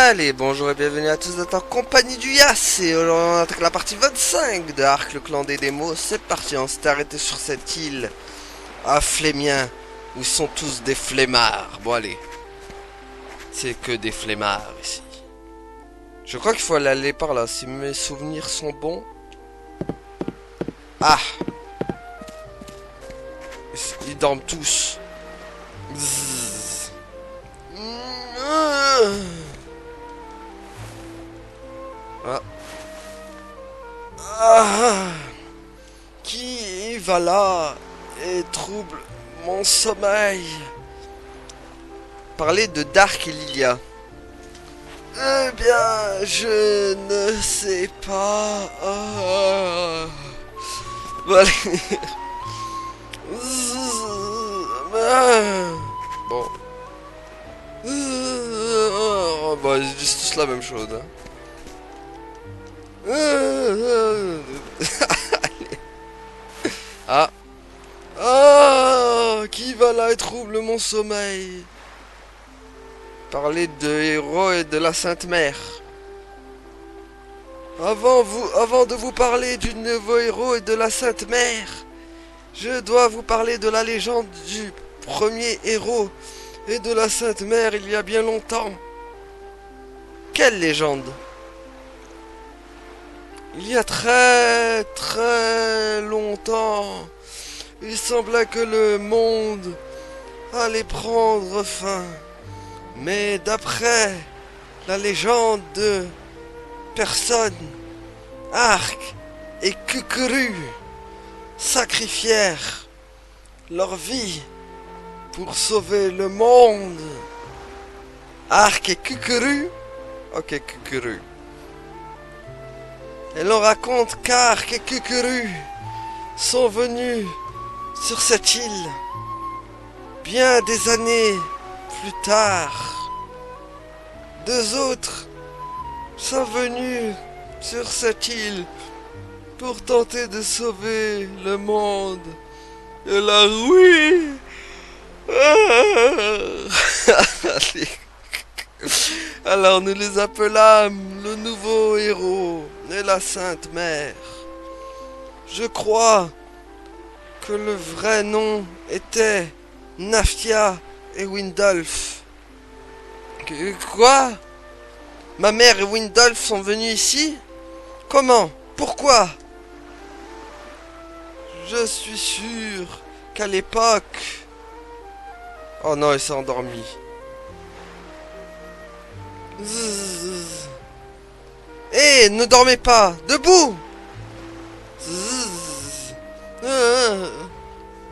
Allez, bonjour et bienvenue à tous en compagnie du Yass. Et aujourd'hui on attaque la partie 25 de Ark, le clan des démos. C'est parti, on s'est arrêté sur cette île à Flémien, où ils sont tous des flemmards. Bon allez, c'est que des flemmards ici. Je crois qu'il faut aller par là, si mes souvenirs sont bons. Ah, ils dorment tous. Bzzz. Ah. Ah. Qui va là et trouble mon sommeil? Parler de Dark et Lilia. Eh bien, je ne sais pas. Ah. Bon, allez. Bon. Bon, ils disent tous la même chose. Hein. Ah. Ah. Qui va là et trouble mon sommeil? Parler de héros et de la Sainte Mère. Avant de vous parler du nouveau héros et de la Sainte Mère, je dois vous parler de la légende du premier héros et de la Sainte Mère il y a bien longtemps. Quelle légende? Il y a très très longtemps, il semblait que le monde allait prendre fin. Mais d'après la légende de personnes, Ark et Kukuru sacrifièrent leur vie pour sauver le monde. Ark et Kukuru. Ok, Kukuru. Et l'on raconte qu'Ark et Kukuru sont venus sur cette île bien des années plus tard. Deux autres sont venus sur cette île pour tenter de sauver le monde de la ruine. Alors nous les appelâmes le nouveau héros et la Sainte Mère. Je crois que le vrai nom était Nafia et Windolf. Quoi? Ma mère et Windolf sont venus ici? Comment? Pourquoi? Je suis sûr qu'à l'époque... Oh non, il s'est endormi. Hé, ne dormez pas! Debout!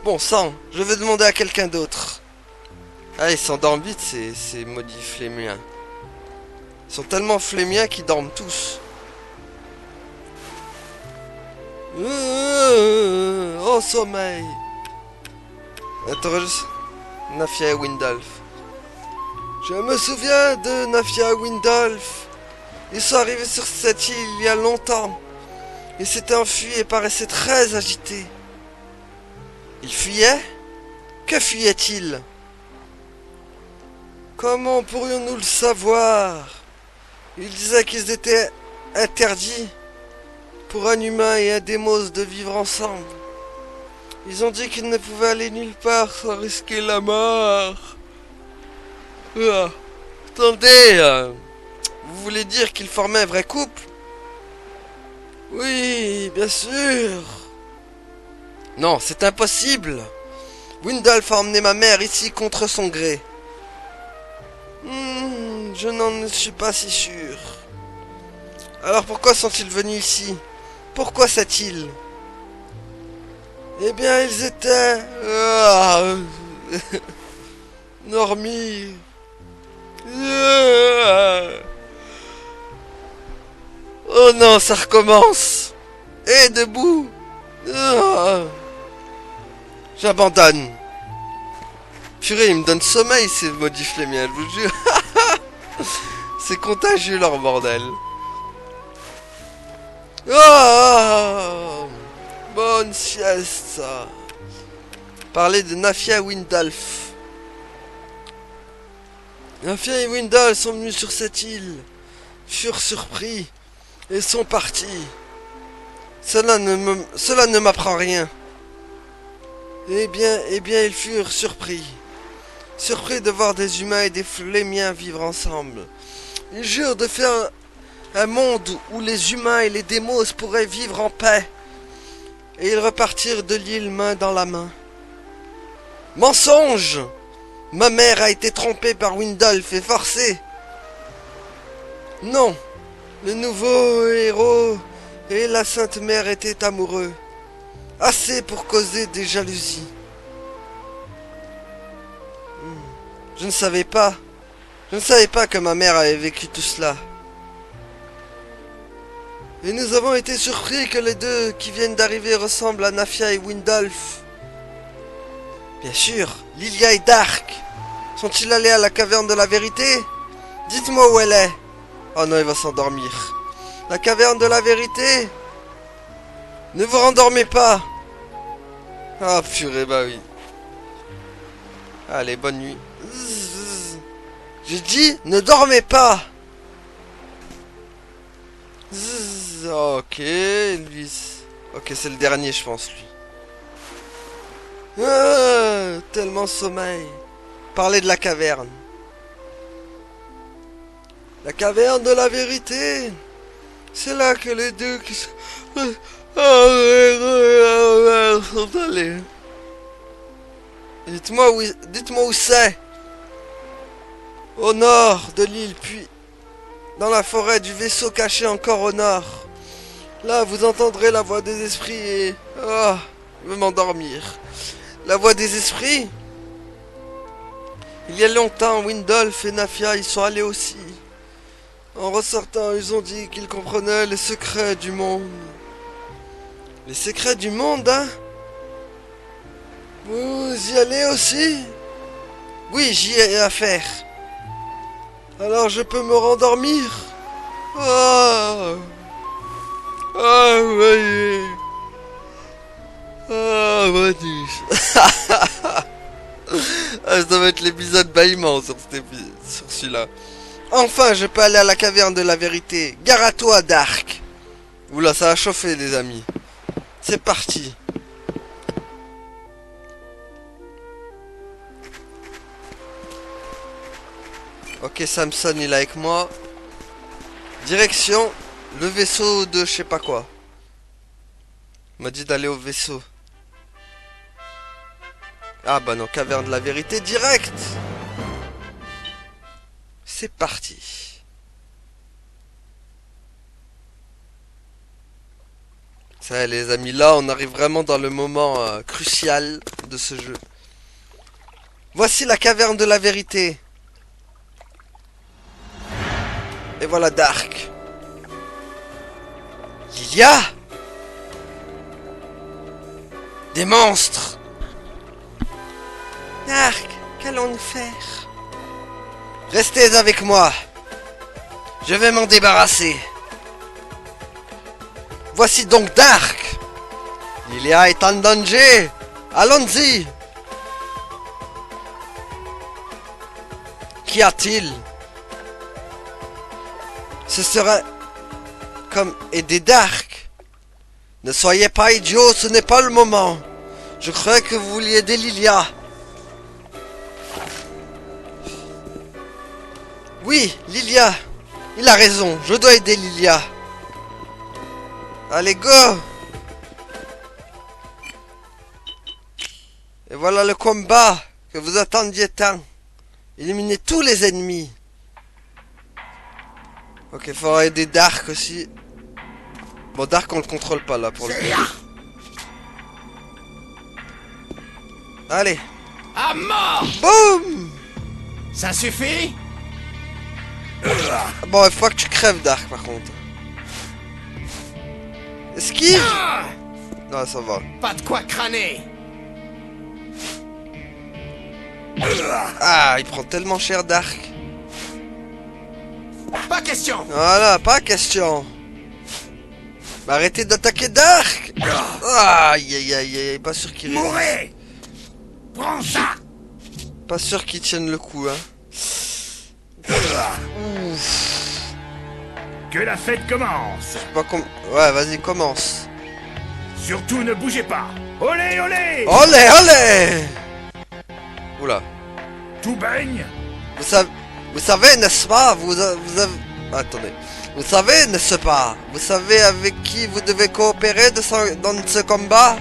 Bon sang, je vais demander à quelqu'un d'autre. Ah, ils s'endorment vite, ces maudits flémiens. Ils sont tellement flémiens qu'ils dorment tous. Oh, sommeil. Attends, Nafia et Windolf. Je me souviens de Nafia et Windolf. Ils sont arrivés sur cette île il y a longtemps. Ils s'étaient enfuis et paraissaient très agités. Ils fuyaient? Que fuyaient-ils? Comment pourrions-nous le savoir? Ils disaient qu'ils étaient interdits pour un humain et un démos de vivre ensemble. Ils ont dit qu'ils ne pouvaient aller nulle part sans risquer la mort. Ah, attendez, vous voulez dire qu'ils formaient un vrai couple? Oui, bien sûr. Non, c'est impossible. Windolf a emmené ma mère ici contre son gré. Je n'en suis pas si sûr. Alors pourquoi sont-ils venus ici? Pourquoi cette île? Eh bien, ils étaient... Normie. Oh non, ça recommence. Eh, debout. J'abandonne. Purée, ils me donnent sommeil, ces maudits flémiens, je vous jure. C'est contagieux, leur bordel. Oh, bonne siesta. Parler de Nafia Windolf. Nafia et Windal sont venus sur cette île, furent surpris, et sont partis. Cela ne m'apprend rien. Eh bien, ils furent surpris. Surpris de voir des humains et des flémiens vivre ensemble. Ils jurent de faire un monde où les humains et les démos pourraient vivre en paix. Et ils repartirent de l'île main dans la main. Mensonge! Ma mère a été trompée par Windolf et forcée. Non, le nouveau héros et la Sainte Mère étaient amoureux. Assez pour causer des jalousies. Je ne savais pas. Je ne savais pas que ma mère avait vécu tout cela. Et nous avons été surpris que les deux qui viennent d'arriver ressemblent à Nafia et Windolf. Bien sûr, Lilia et Dark. Sont-ils allés à la caverne de la vérité? Dites-moi où elle est. Oh non, il va s'endormir. La caverne de la vérité? Ne vous rendormez pas. Ah purée, bah oui. Allez, bonne nuit. J'ai dit, ne dormez pas. Ok, lui. Ok, c'est le dernier, je pense, lui. Ah, tellement sommeil. Parler de la caverne. La caverne de la vérité. C'est là que les deux qui sont allés. Dites-moi où c'est. Au nord de l'île, puis dans la forêt du vaisseau caché encore au nord. Là, vous entendrez la voix des esprits et... Oh, je vais m'endormir. La voix des esprits? Il y a longtemps, Windolf et Nafia y sont allés aussi. En ressortant, ils ont dit qu'ils comprenaient les secrets du monde. Les secrets du monde, hein? Vous y allez aussi? Oui, j'y ai affaire. Alors je peux me rendormir? Oh, oui. Ah, Manus. Ah, ça va être l'épisode bâillement sur celui-là. Enfin, je peux aller à la caverne de la vérité. Gare à toi, Dark. Oula, ça a chauffé, les amis. C'est parti. Ok, Samson, il est avec moi. Direction, le vaisseau de je sais pas quoi. Il m'a dit d'aller au vaisseau. Ah bah non, caverne de la vérité, direct. C'est parti. Ça y est, les amis, là, on arrive vraiment dans le moment crucial de ce jeu. Voici la caverne de la vérité. Et voilà Dark. Lilia? Des monstres. Dark, qu'allons-nous faire? Restez avec moi. Je vais m'en débarrasser. Voici donc Dark. Lilia est en danger. Allons-y. Qu'y a-t-il? Ce serait comme aider Dark. Ne soyez pas idiot, ce n'est pas le moment. Je croyais que vous vouliez aider Lilia. Oui, Lilia. Il a raison, je dois aider Lilia. Allez, go! Et voilà le combat que vous attendiez tant. Éliminez tous les ennemis. Ok, il faudra aider Dark aussi. Bon, Dark, on le contrôle pas là pour le coup. Allez. À mort! Boum! Ça suffit? Bon, il faut que tu crèves, Dark, par contre. Esquive! Non, ça va. Pas de quoi crâner! Ah, il prend tellement cher, Dark. Pas question! Voilà, pas question. Bah, arrêtez d'attaquer Dark! Aïe, aïe, aïe, aïe, pas sûr qu'il réussisse. Mourez! Prends ça! Pas sûr qu'il tienne le coup, hein. Ouf. Que la fête commence. Pas com... Ouais, vas-y, commence. Surtout ne bougez pas. Olé, olé. Olé, olé. Oula. Tout baigne. Vous savez, n'est-ce pas, vous avez... Attendez. Vous savez, n'est-ce pas? Vous savez avec qui vous devez coopérer dans ce combat?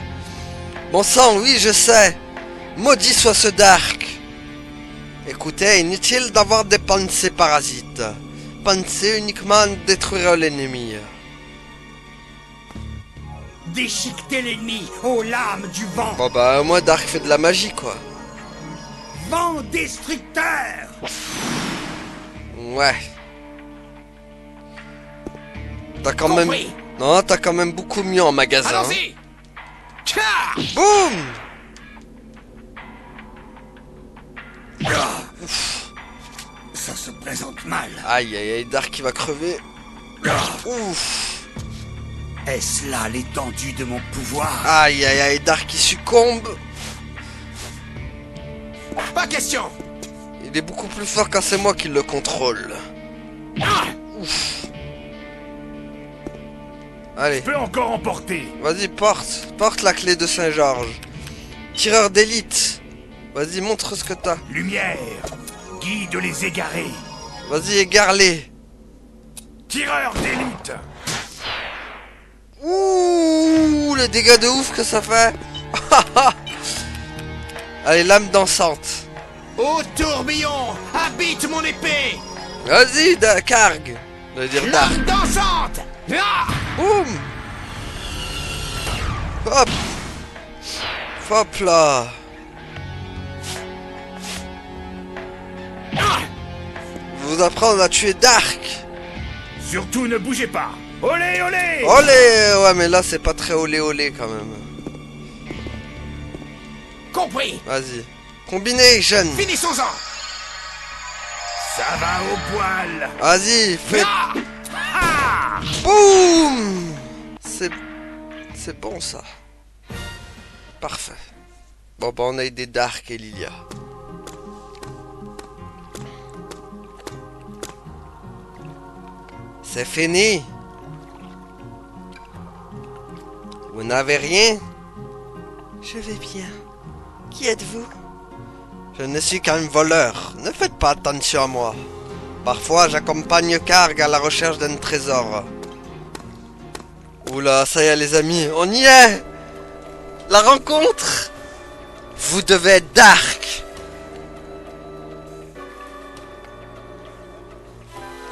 Bon sang, oui, je sais. Maudit soit ce Dark. Écoutez, inutile d'avoir des pensées parasites. Pensez uniquement à détruire l'ennemi. Déchiquetez l'ennemi aux lames du vent. Bon bah, moi, Dark fait de la magie, quoi. Vent destructeur. Ouais. T'as quand même... Compris. Non, t'as quand même beaucoup mieux en magasin. Hein. Allons-y. Tcha. Boum. Ça se présente mal. Aïe, aïe, aïe, Dark qui va crever. Ouf. Est-ce là l'étendue de mon pouvoir? Aïe, aïe, aïe, Dark qui succombe. Pas question. Il est beaucoup plus fort quand c'est moi qui le contrôle. Ouf. Allez, Je peux encore emporter. vas-y, porte la clé de Saint-Georges. Tireur d'élite. Vas-y, montre ce que t'as. Lumière. Guide les égarés. Vas-y, égare-les. Tireur d'élite. Ouh, les dégâts de ouf que ça fait. Allez, lame dansante. Ô tourbillon, habite mon épée. Vas-y, cargue. Je veux dire Dark. Lame dansante. Ah. Boum. Hop. Hop là. Vous apprendre à tuer Dark. Surtout ne bougez pas. Olé, olé. Olé. Ouais, mais là, c'est pas très olé olé quand même. Compris. Vas-y. Combination. Finissons-en. Ça va au poil. Vas-y, fais... Ah. Ah. Boum. C'est bon, ça. Parfait. Bon, bah, on a aidé Dark et Lilia. C'est fini. Vous n'avez rien? Je vais bien. Qui êtes-vous? Je ne suis qu'un voleur. Ne faites pas attention à moi. Parfois, j'accompagne Karg à la recherche d'un trésor. Oula, ça y est les amis, on y est! La rencontre! Vous devez être Dark!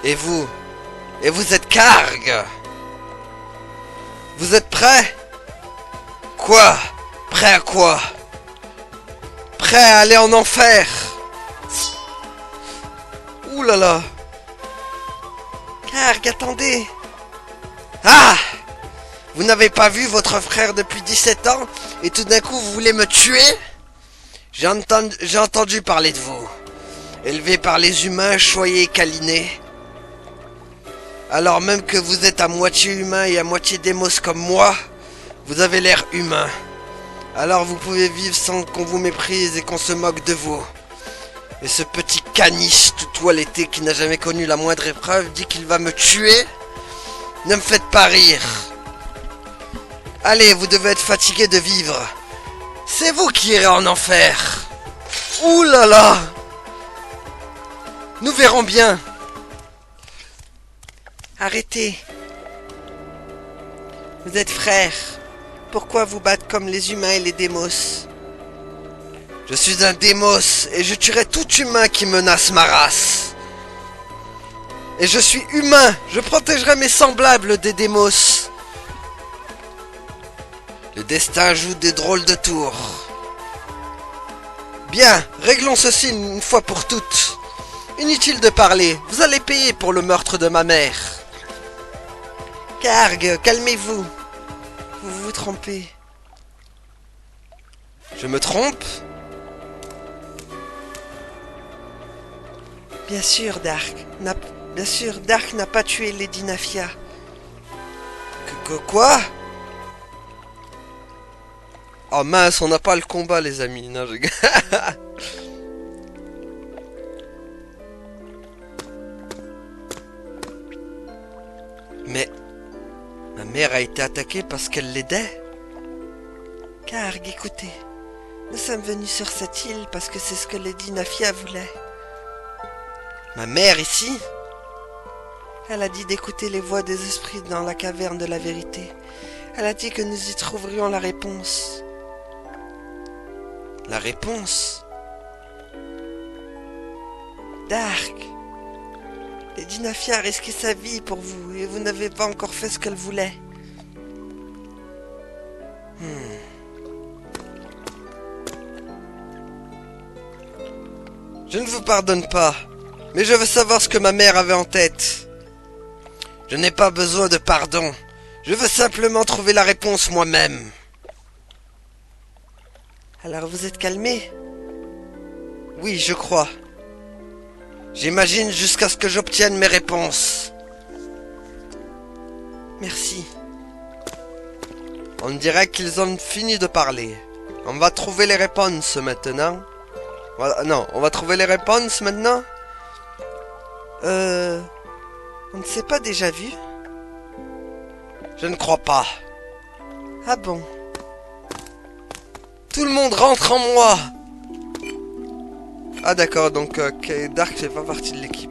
Et vous? Et vous êtes Karg! Vous êtes prêts? Quoi? Prêt à quoi? Prêt à aller en enfer? Ouh là là! Karg, attendez! Ah! Vous n'avez pas vu votre frère depuis 17 ans et tout d'un coup vous voulez me tuer? J'ai entendu parler de vous. Élevé par les humains, choyé et câliné. Alors même que vous êtes à moitié humain et à moitié démos comme moi, vous avez l'air humain. Alors vous pouvez vivre sans qu'on vous méprise et qu'on se moque de vous. Et ce petit caniche tout toiletté qui n'a jamais connu la moindre épreuve dit qu'il va me tuer? Ne me faites pas rire. Allez, vous devez être fatigué de vivre. C'est vous qui irez en enfer. Ouh là là. Nous verrons bien. Arrêtez. Vous êtes frères. Pourquoi vous battre comme les humains et les démos? Je suis un démos et je tuerai tout humain qui menace ma race. Et je suis humain. Je protégerai mes semblables des démos. Le destin joue des drôles de tours. Bien, réglons ceci une fois pour toutes. Inutile de parler, vous allez payer pour le meurtre de ma mère. Karg, calmez-vous. Vous vous trompez. Je me trompe? Bien sûr, Dark n'a pas tué Lady Nafia. Quoi? Oh mince, on n'a pas le combat les amis. Non, je... mère a été attaquée parce qu'elle l'aidait? Karg, écoutez. Nous sommes venus sur cette île parce que c'est ce que Lady Nafia voulait. Ma mère ici? Elle a dit d'écouter les voix des esprits dans la caverne de la vérité. Elle a dit que nous y trouverions la réponse. La réponse? Dark, Lady Nafia a risqué sa vie pour vous et vous n'avez pas encore fait ce qu'elle voulait. Je ne vous pardonne pas, mais je veux savoir ce que ma mère avait en tête. Je n'ai pas besoin de pardon. Je veux simplement trouver la réponse moi-même. Alors vous êtes calmé? Oui, je crois. J'imagine jusqu'à ce que j'obtienne mes réponses. Merci. On dirait qu'ils ont fini de parler. On va trouver les réponses maintenant. Non, on va trouver les réponses maintenant. On ne s'est pas déjà vu? Je ne crois pas. Ah bon? Tout le monde rentre en moi! Ah d'accord, donc Dark fait pas partie de l'équipe.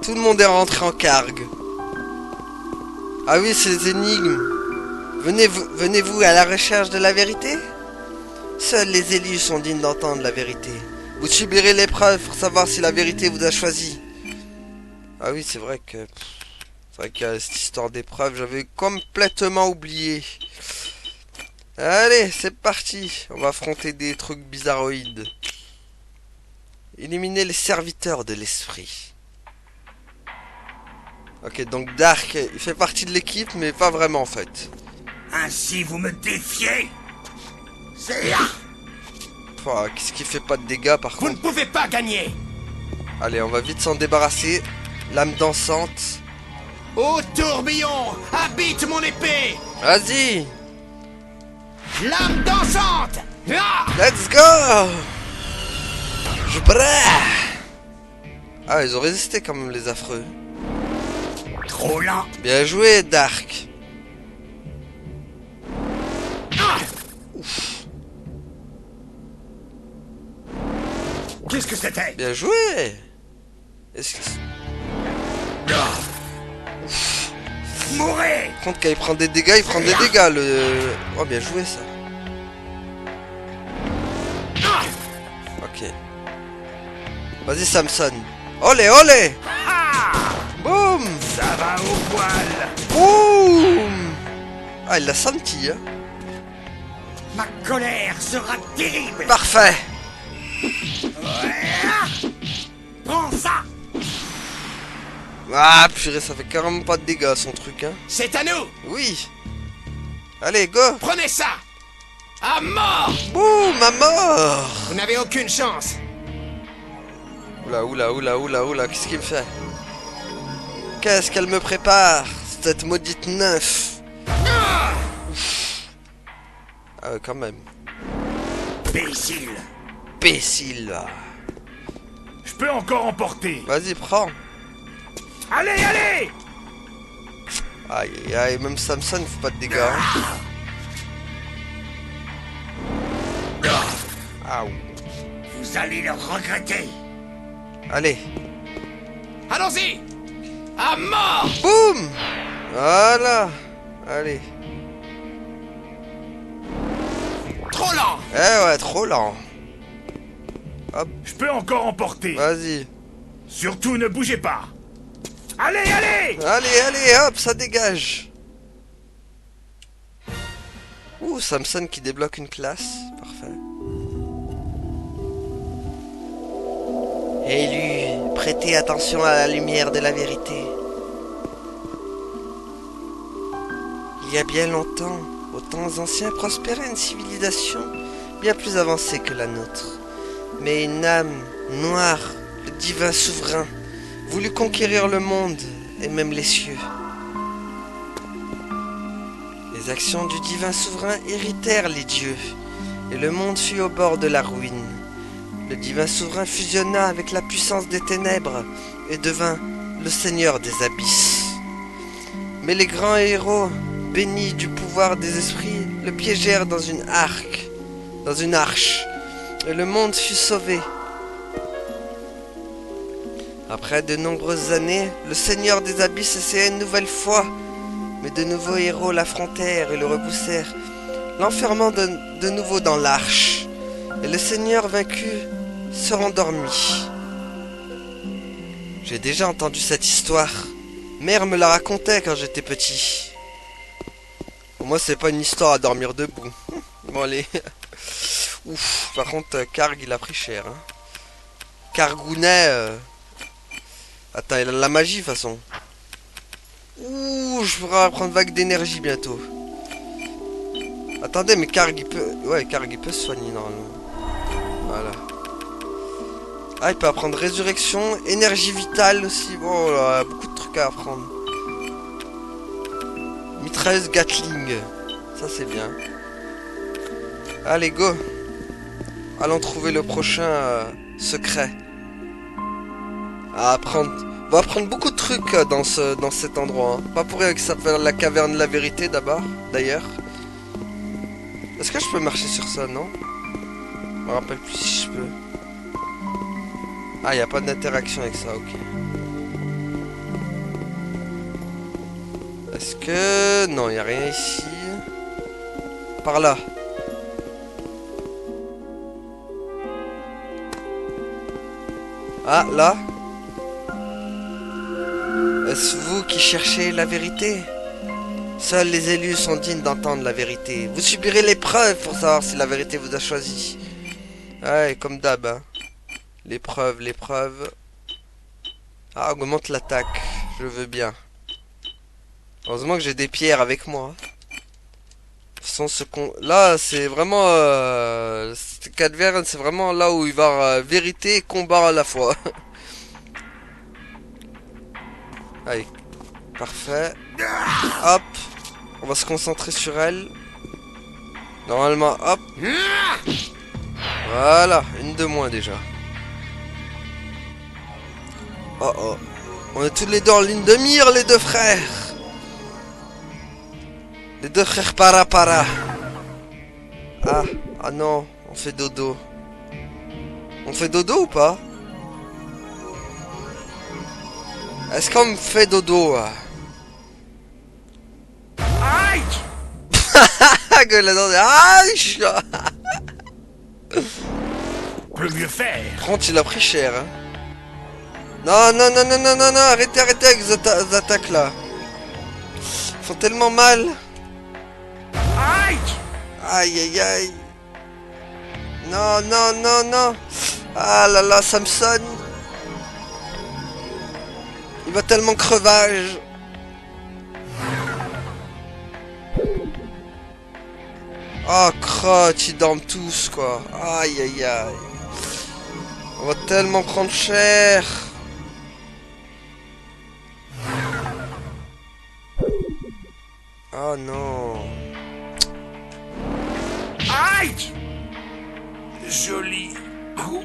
Tout le monde est rentré en Karg. Ah oui, c'est les énigmes. Venez-vous à la recherche de la vérité? Seuls les élus sont dignes d'entendre la vérité. Vous subirez l'épreuve pour savoir si la vérité vous a choisi. Ah oui, c'est vrai qu'il y a cette histoire d'épreuve, j'avais complètement oublié. Allez, c'est parti. On va affronter des trucs bizarroïdes. Éliminer les serviteurs de l'esprit. Ok, donc Dark, il fait partie de l'équipe, mais pas vraiment en fait. Ainsi vous me défiez? C'est... Qu'est-ce qui fait pas de dégâts par Vous ne contre? pouvez pas gagner. Allez, on va vite s'en débarrasser. Lame dansante. Ô tourbillon, habite mon épée. Vas-y! Lame dansante. Ah, Let's go! Je brûle! Ah, ils ont résisté quand même, les affreux. Trop lent. Bien joué, Dark. Qu'est-ce que c'était? Bien joué! Est-ce que... Mourez! Par contre, quand il prend des dégâts, il prend des dégâts, le... Oh, bien joué, ça. Ok. Vas-y, Samson. Olé, olé! Boum! Ça va au poil. Boum! Ah, il l'a senti, hein. Ma colère sera terrible. Parfait! Prends ça. Ah, purée, ça fait carrément pas de dégâts, son truc, hein. c'est à nous. Oui! Allez, go! Prenez ça. À mort. Boum! À mort! Vous n'avez aucune chance. Oula, oula, oula, oula, oula, qu'est-ce qu'il me fait? Qu'est-ce qu'elle me prépare, cette maudite nymphe? Ah ouais, quand même. Imbécile. Imbécile, là. Je peux encore emporter. Vas-y, prends. Allez, allez. Aïe, aïe, aïe, même Samson ne fait pas de dégâts. Hein. Aouh. Vous allez le regretter. Allez. Allons-y. À mort. Boum! Voilà. Allez. Trop lent. Eh ouais, trop lent. Hop, Je peux encore emporter. vas-y. Surtout ne bougez pas. Allez, allez. Allez, allez, hop, ça dégage. Ouh, Samson qui débloque une classe. Parfait. Élu, prêtez attention à la lumière de la vérité. Il y a bien longtemps, aux temps anciens, prospérait une civilisation bien plus avancée que la nôtre. Mais une âme noire, le divin souverain, voulut conquérir le monde et même les cieux. Les actions du divin souverain irritèrent les dieux, et le monde fut au bord de la ruine. Le divin souverain fusionna avec la puissance des ténèbres et devint le seigneur des abysses. Mais les grands héros, bénis du pouvoir des esprits, le piégèrent dans une arche, et le monde fut sauvé. Après de nombreuses années, le seigneur des abysses essaya une nouvelle fois, mais de nouveaux héros l'affrontèrent et le repoussèrent, l'enfermant de nouveau dans l'arche, et le seigneur vaincu se rendormit. J'ai déjà entendu cette histoire. Mère me la racontait quand j'étais petit. Pour moi, c'est pas une histoire à dormir debout. Bon, allez. Ouf, par contre, Karg, il a pris cher. Hein. Kargounet. Attends, il a de la magie, de toute façon. Ouh, je pourrais prendre vague d'énergie bientôt. Attendez, mais Karg, il peut... Ouais, Karg, il peut se soigner, normalement. Voilà. Ah, il peut apprendre résurrection, énergie vitale aussi. Bon, là, beaucoup de trucs à apprendre. Mitrailleuse Gatling. Ça, c'est bien. Allez, go. Allons trouver le prochain secret. À apprendre. On va apprendre beaucoup de trucs dans cet endroit. Hein. Pas pour rien que ça s'appelle la caverne de la vérité d'abord, d'ailleurs. Est-ce que je peux marcher sur ça, non? Je me rappelle plus si je peux. Ah, il n'y a pas d'interaction avec ça, ok. Est-ce que... Non, il n'y a rien ici. Par là. Ah, là. Est-ce vous qui cherchez la vérité? Seuls les élus sont dignes d'entendre la vérité. Vous subirez l'épreuve pour savoir si la vérité vous a choisi. Ouais, comme d'hab, hein. L'épreuve. Ah, augmente l'attaque. Je veux bien. Heureusement que j'ai des pierres avec moi. Sans ce con... Là, c'est vraiment... cette caverne, c'est vraiment là où il va y avoir vérité et combat à la fois. Allez. Parfait. Hop. On va se concentrer sur elle. Normalement, hop. Voilà. Une de moins déjà. Oh oh. On est tous les deux en ligne de mire, les deux frères. Les deux frères para. Ah. Ah non. On fait dodo. On fait dodo ou pas? Est-ce qu'on me fait dodo? Aïe! Gueule aïe! Peut mieux faire. Par contre, il a pris cher, hein. Non, arrêtez avec ces attaques là. Ils font tellement mal. Aïe! Aïe. Non. Ah là là, Samson. Il va tellement crevage. Oh, crotte, ils dorment tous, quoi. Aïe. On va tellement prendre cher. Oh non. Aïe! Joli coup.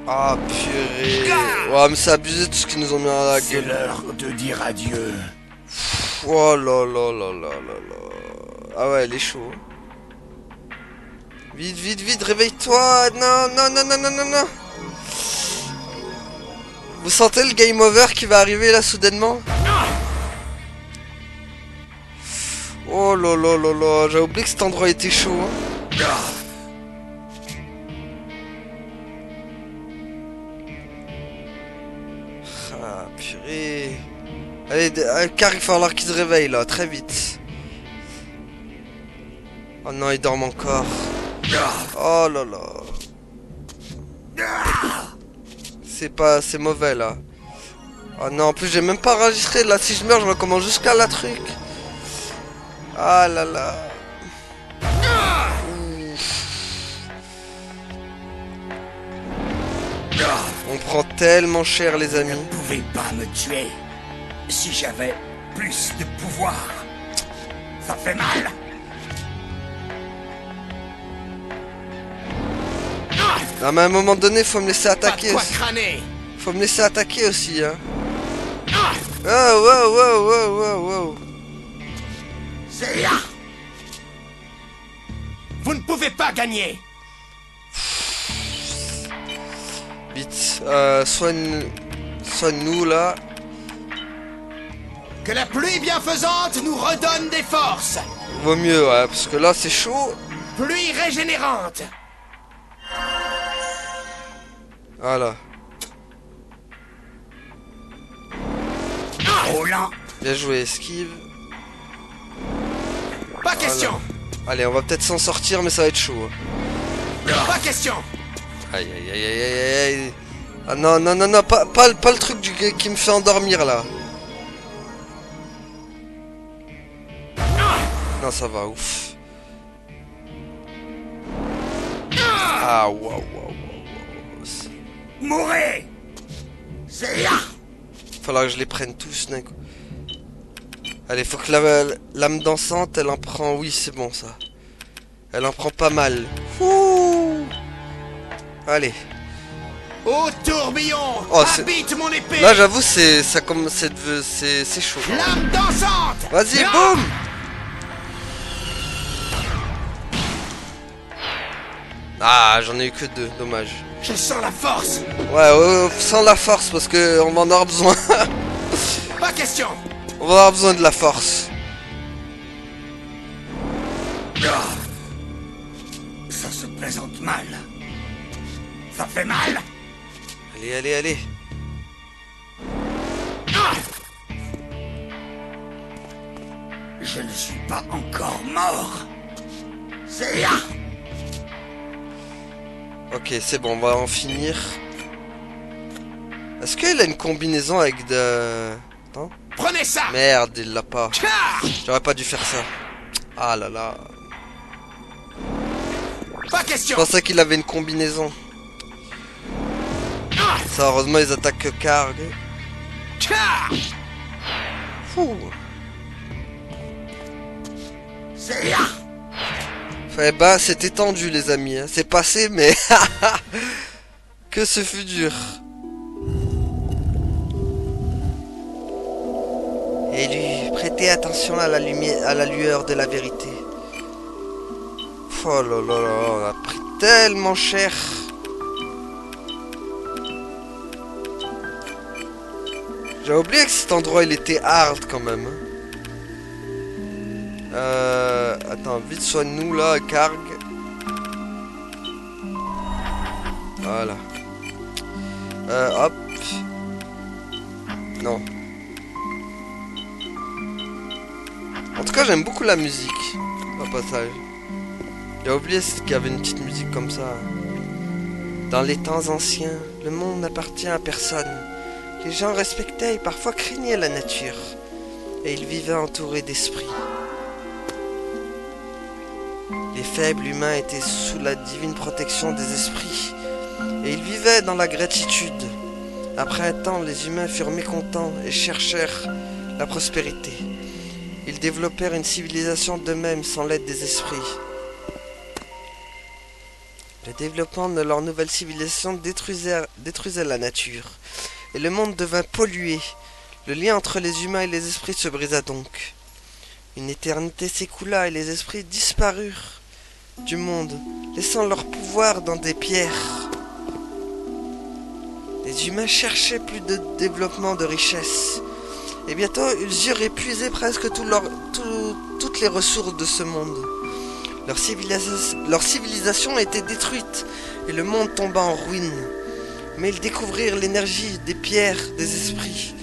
Ah purée. Ouais, mais c'est abusé tout ce qu'ils nous ont mis à la C'est gueule. l'heure de dire adieu. Oh là. Ah ouais, elle est chaud. Vite, réveille-toi. Non. Vous sentez le game over qui va arriver là soudainement? Oh là. J'ai oublié que cet endroit était chaud. Hein. Ah purée. Allez, car il va falloir qu'il se réveille là, très vite. Oh non, il dorment encore. Oh là. C'est mauvais là. Oh non, en plus j'ai même pas enregistré là. Si je meurs, je recommence jusqu'à la truc. Ah là là. On prend tellement cher les amis. Vous ne pouvez pas me tuer. Si j'avais plus de pouvoir. Ça fait mal. Non mais à un moment donné, faut me laisser attaquer Pas de quoi aussi. crâner. Faut me laisser attaquer aussi, hein. Oh, wow, wow, wow, wow, wow. C'est là. Vous ne pouvez pas gagner. Vite, soigne-nous là. Que la pluie bienfaisante nous redonne des forces. Vaut mieux, ouais, parce que là c'est chaud. Pluie régénérante. Voilà. Trop lent. Bien joué, esquive. Pas question. Allez, on va peut-être s'en sortir, mais ça va être chaud. Pas question. Aïe, aïe, aïe, aïe, aïe, aïe. Ah non, non, non, non, pas le truc qui me fait endormir là. Non, ça va, ouf. Ah, waouh, waouh, waouh. Mourez. C'est là. Falloir que je les prenne tous d'un coup. Allez, faut que l'âme dansante, elle en prend... Oui, c'est bon, ça. Elle en prend pas mal. Ouh. Allez. Ô tourbillon, Oh, habite mon épée. Là, j'avoue, c'est chaud. Flamme dansante. Vas-y, Là. boum. Ah, j'en ai eu que 2, dommage. Je sens la force. Ouais, sans la force, parce que on va en avoir besoin. Pas question. On va avoir besoin de la force. Ça se présente mal. Ça fait mal. Allez, allez, allez. Je ne suis pas encore mort. C'est là. Ok, c'est bon, on va en finir. Est-ce qu'il a une combinaison avec de... Attends. Prenez ça. Merde, il l'a pas. Tcha. J'aurais pas dû faire ça. Ah là là. Pas Je question. pensais qu'il avait une combinaison. Ça, heureusement, ils attaquent que Karg. Tcha. Fou. C'est là. Eh bah, c'était tendu, les amis. Hein. C'est passé, mais... que ce fut dur. Élu, prêtez attention à la lumière, à la lueur de la vérité. Oh là là là, on a pris tellement cher. J'ai oublié que cet endroit il était hard quand même. Attends, vite soigne-nous là, Karg. Voilà. Hop. Non. En tout cas, j'aime beaucoup la musique. Au passage. J'ai oublié qu'il y avait une petite musique comme ça. Dans les temps anciens, le monde n'appartient à personne. Les gens respectaient et parfois craignaient la nature. Et ils vivaient entourés d'esprits. Les faibles humains étaient sous la divine protection des esprits. Et ils vivaient dans la gratitude. Après un temps, les humains furent mécontents et cherchèrent la prospérité. Ils développèrent une civilisation d'eux-mêmes sans l'aide des esprits. Le développement de leur nouvelle civilisation détruisait la nature, et le monde devint pollué. Le lien entre les humains et les esprits se brisa donc. Une éternité s'écoula et les esprits disparurent du monde, laissant leur pouvoir dans des pierres. Les humains cherchaient plus de développement de richesse, et bientôt ils eurent épuisé presque toutes les ressources de ce monde. Leur civilisation était détruite et le monde tomba en ruine. Mais ils découvrirent l'énergie des pierres, des esprits.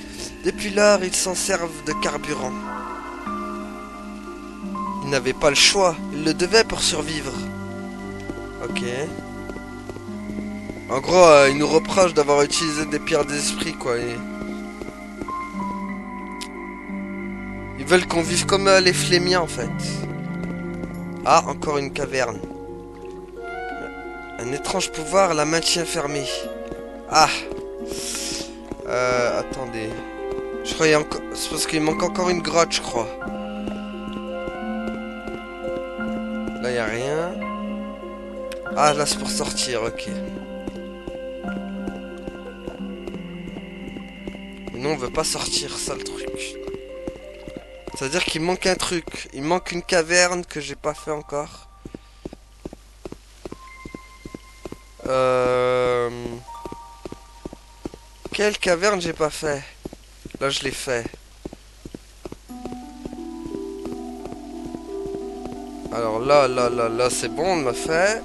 Depuis lors, ils s'en servent de carburant. Ils n'avaient pas le choix, ils le devaient pour survivre. Ok. En gros, ils nous reprochent d'avoir utilisé des pierres des esprits, quoi. Ils veulent qu'on vive comme les flémiens, en fait. Ah, encore une caverne. Un étrange pouvoir la maintient fermée. Ah. Attendez. Je crois qu'il y a encore... C'est parce qu'il manque encore une grotte, je crois. Là, il n'y a rien. Ah, là, c'est pour sortir, ok. Et nous on veut pas sortir, ça le truc. C'est-à-dire qu'il manque un truc. Il manque une caverne que j'ai pas fait encore. Quelle caverne j'ai pas fait? Là je l'ai fait. Alors là c'est bon, on l'a fait.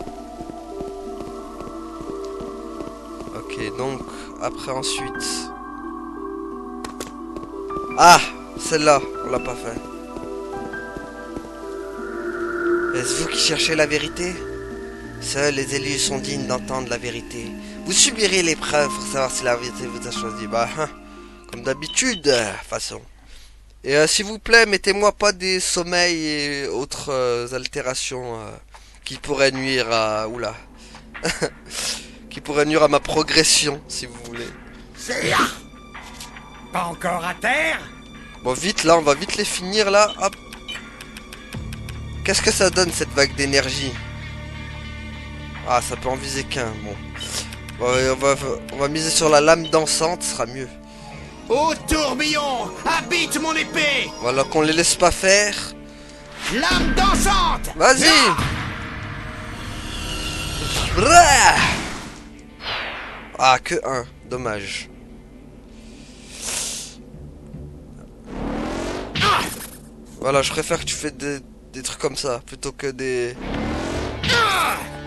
Ok, donc après ensuite. Ah, celle-là, on l'a pas fait. Est-ce vous qui cherchez la vérité? Seuls les élus sont dignes d'entendre la vérité. Vous subirez l'épreuve pour savoir si la vérité vous a choisi. Bah, comme d'habitude, façon. Et s'il vous plaît, mettez-moi pas des sommeils et autres altérations qui pourraient nuire à... Oula. Qui pourraient nuire à ma progression, si vous voulez. C'est là. Pas encore à terre? Bon, vite, là, on va vite les finir, là. Hop. Qu'est-ce que ça donne, cette vague d'énergie? Ah, ça peut en viser qu'un, bon. On va miser sur la lame dansante, ce sera mieux. Ô tourbillon, habite mon épée. Voilà, qu'on les laisse pas faire. Lame dansante. Vas-y. Ah, que un, dommage. Voilà, je préfère que tu fais des trucs comme ça, plutôt que des...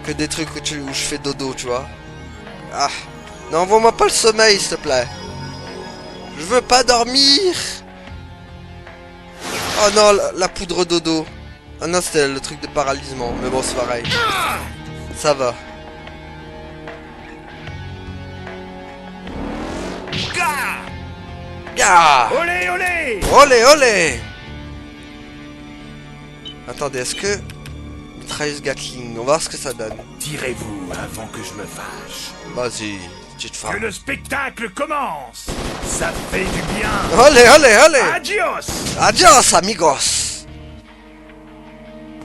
Que des trucs où je fais dodo, tu vois. Ah. Non, envoie-moi pas le sommeil, s'il te plaît. Je veux pas dormir. Oh non, la poudre dodo. Ah non, c'était le truc de paralysement. Mais bon, c'est pareil. Ça va. Gah. Olé, olé. Olé, olé. Attendez, est-ce que... Mitrailleuse Gatling, on va voir ce que ça donne. Tirez-vous avant que je me fâche. Vas-y, petite Que femme. le spectacle commence. Ça fait du bien. Olé, olé, olé. Adios. Adios, amigos.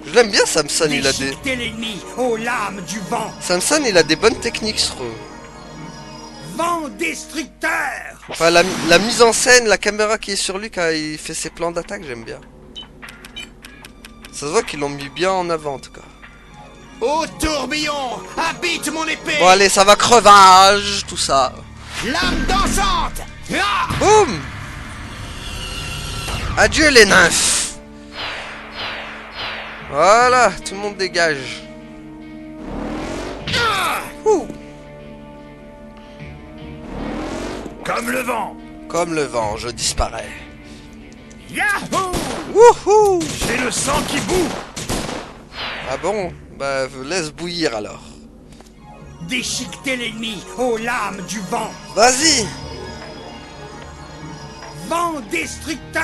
Je l'aime bien, Samson, il a des... Déchiquetez l'ennemi aux lames du vent. Samson, il a des bonnes techniques, je trouve. Vent destructeur. Enfin, la mise en scène, la caméra qui est sur lui quand il fait ses plans d'attaque, j'aime bien. Ça se voit qu'ils l'ont mis bien en avant, en tout cas. Ô tourbillon, habite mon épée. Bon, allez, ça va crevage, tout ça. Lame dansante. Ah. Boum. Adieu, les nymphes. Voilà, tout le monde dégage. Ouh. Comme le vent. Comme le vent, je disparais. Yahoo. Wouhou. J'ai le sang qui bout. Ah bon? Bah, laisse bouillir alors. Déchiquetez l'ennemi aux lames du vent. Vas-y. Vent destructeur.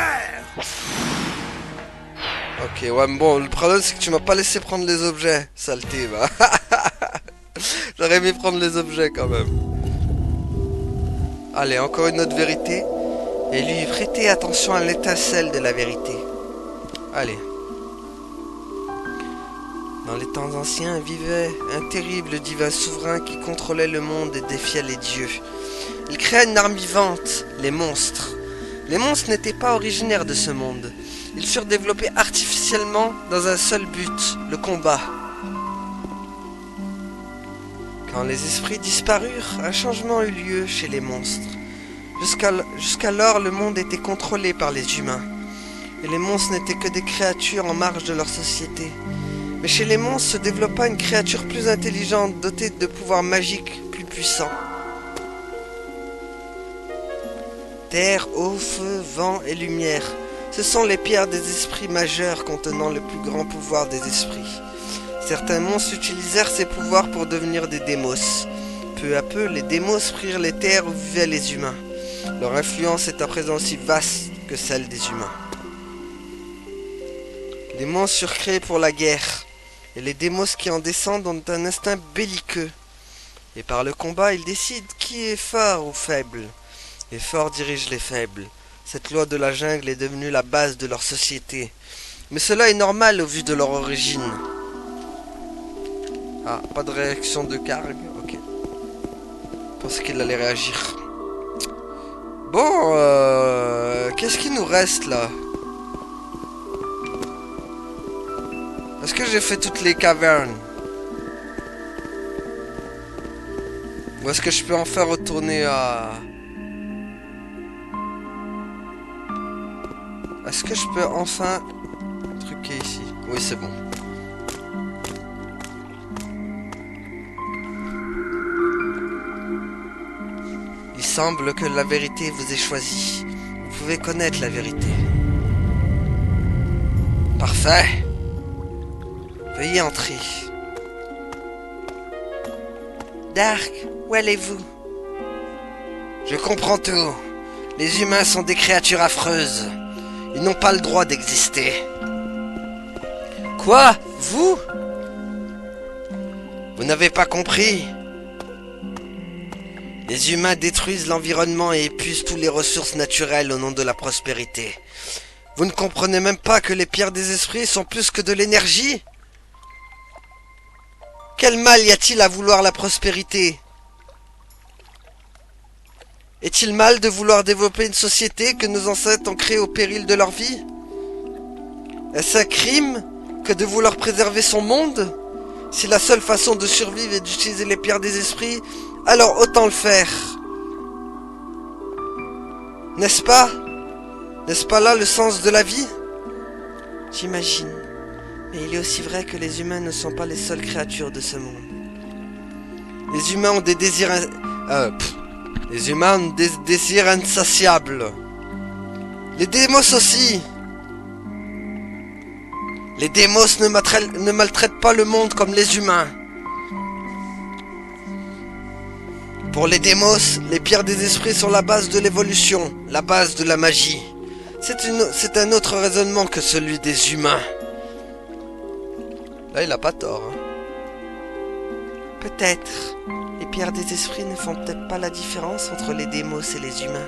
Ok, ouais, mais bon, le problème c'est que tu m'as pas laissé prendre les objets, saleté, va. J'aurais aimé prendre les objets quand même. Allez, encore une autre vérité. Et lui, prêtez attention à l'étincelle de la vérité. Allez. Dans les temps anciens vivait un terrible divin souverain qui contrôlait le monde et défiait les dieux. Il créa une arme vivante, les monstres. Les monstres n'étaient pas originaires de ce monde. Ils furent développés artificiellement dans un seul but, le combat. Quand les esprits disparurent, un changement eut lieu chez les monstres. Jusqu'alors, le monde était contrôlé par les humains. Et les monstres n'étaient que des créatures en marge de leur société. Mais chez les monstres se développa une créature plus intelligente, dotée de pouvoirs magiques plus puissants. Terre, eau, feu, vent et lumière. Ce sont les pierres des esprits majeurs contenant le plus grand pouvoir des esprits. Certains monstres utilisèrent ces pouvoirs pour devenir des démos. Peu à peu, les démos prirent les terres où vivaient les humains. Leur influence est à présent aussi vaste que celle des humains. Les monstres furent créés pour la guerre, et les démos qui en descendent ont un instinct belliqueux. Et par le combat, ils décident qui est fort ou faible. Les forts dirigent les faibles. Cette loi de la jungle est devenue la base de leur société. Mais cela est normal au vu de leur origine. Ah, pas de réaction de Karg, ok. Je pensais qu'il allait réagir. Bon, qu'est-ce qui nous reste là? Est-ce que j'ai fait toutes les cavernes? Ou est-ce que je peux enfin retourner à... Est-ce que je peux enfin truquer ici? Oui, c'est bon. Il semble que la vérité vous ait choisi. Vous pouvez connaître la vérité. Parfait. Veuillez entrer. Dark, où allez-vous? Je comprends tout. Les humains sont des créatures affreuses. Ils n'ont pas le droit d'exister. Quoi? Vous? Vous n'avez pas compris? Les humains détruisent l'environnement et épuisent toutes les ressources naturelles au nom de la prospérité. Vous ne comprenez même pas que les pierres des esprits sont plus que de l'énergie? Quel mal y a-t-il à vouloir la prospérité? Est-il mal de vouloir développer une société que nos ancêtres ont créée au péril de leur vie? Est-ce un crime que de vouloir préserver son monde? Si la seule façon de survivre est d'utiliser les pierres des esprits, alors autant le faire. N'est-ce pas? N'est-ce pas là le sens de la vie? J'imagine. Mais il est aussi vrai que les humains ne sont pas les seules créatures de ce monde. Les humains ont des désirs... Les humains ont des désirs insatiables. Les démos aussi. Les démos ne maltraitent pas le monde comme les humains. Pour les démos, les pierres des esprits sont la base de l'évolution, la base de la magie. C'est un autre raisonnement que celui des humains. Là, il a pas tort. Hein. Peut-être. Les pierres des esprits ne font peut-être pas la différence entre les démos et les humains.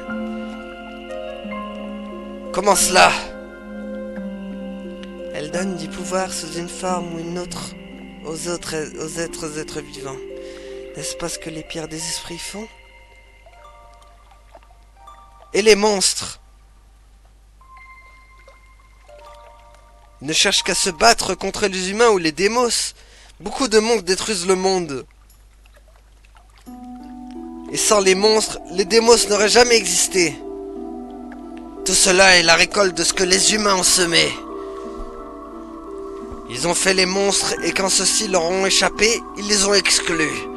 Comment cela? Elles donnent du pouvoir sous une forme ou une autre aux êtres vivants. N'est-ce pas ce que les pierres des esprits font? Et les monstres? Ils ne cherchent qu'à se battre contre les humains ou les démos. Beaucoup de monstres détruisent le monde. Et sans les monstres, les démos n'auraient jamais existé. Tout cela est la récolte de ce que les humains ont semé. Ils ont fait les monstres et quand ceux-ci leur ont échappé, ils les ont exclus.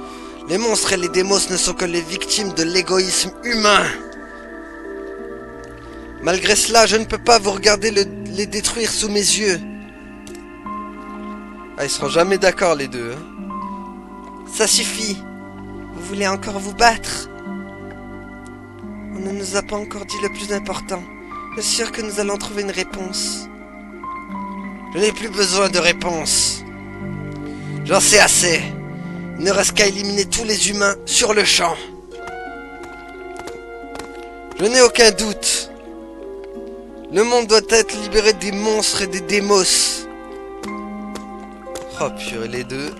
Les monstres et les démos ne sont que les victimes de l'égoïsme humain. Malgré cela, je ne peux pas vous regarder les détruire sous mes yeux. Ah, ils seront jamais d'accord les deux. Hein. Ça suffit. Vous voulez encore vous battre? On ne nous a pas encore dit le plus important. Je suis sûr que nous allons trouver une réponse. Je n'ai plus besoin de réponse. J'en sais assez. Il ne reste qu'à éliminer tous les humains sur le champ. Je n'ai aucun doute. Le monde doit être libéré des monstres et des démos. Oh purée, les deux.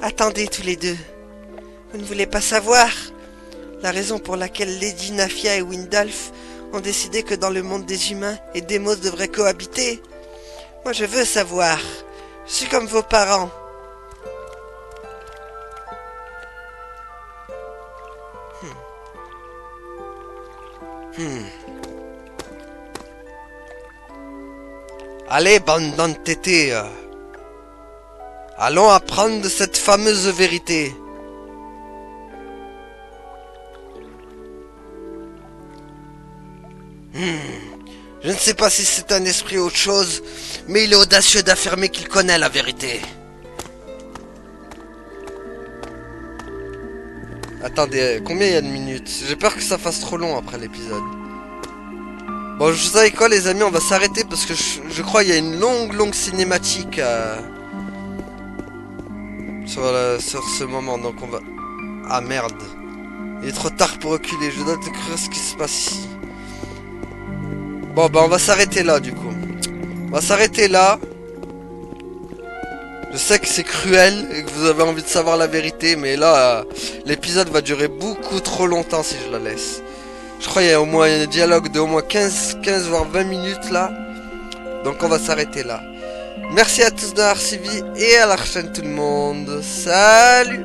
Attendez tous les deux. Vous ne voulez pas savoir la raison pour laquelle Lady Nafia et Windalf ont décidé que dans le monde des humains et démos devraient cohabiter? Moi je veux savoir. Je suis comme vos parents. Allez, bande d'entêtés. Allons apprendre de cette fameuse vérité. Je ne sais pas si c'est un esprit ou autre chose, mais il est audacieux d'affirmer qu'il connaît la vérité. Attendez, combien il y a de minutes? J'ai peur que ça fasse trop long après l'épisode. Bon, vous savez quoi les amis, on va s'arrêter parce que je crois qu'il y a une longue cinématique sur ce moment, donc on va... Ah merde. Il est trop tard pour reculer, je dois découvrir ce qui se passe ici. Bon, bah on va s'arrêter là du coup. On va s'arrêter là. Je sais que c'est cruel et que vous avez envie de savoir la vérité, mais là, l'épisode va durer beaucoup trop longtemps si je la laisse. Je crois qu'il y a au moins un dialogue de au moins 15 voire 20 minutes là. Donc on va s'arrêter là. Merci à tous d'avoir suivi et à la prochaine tout le monde. Salut!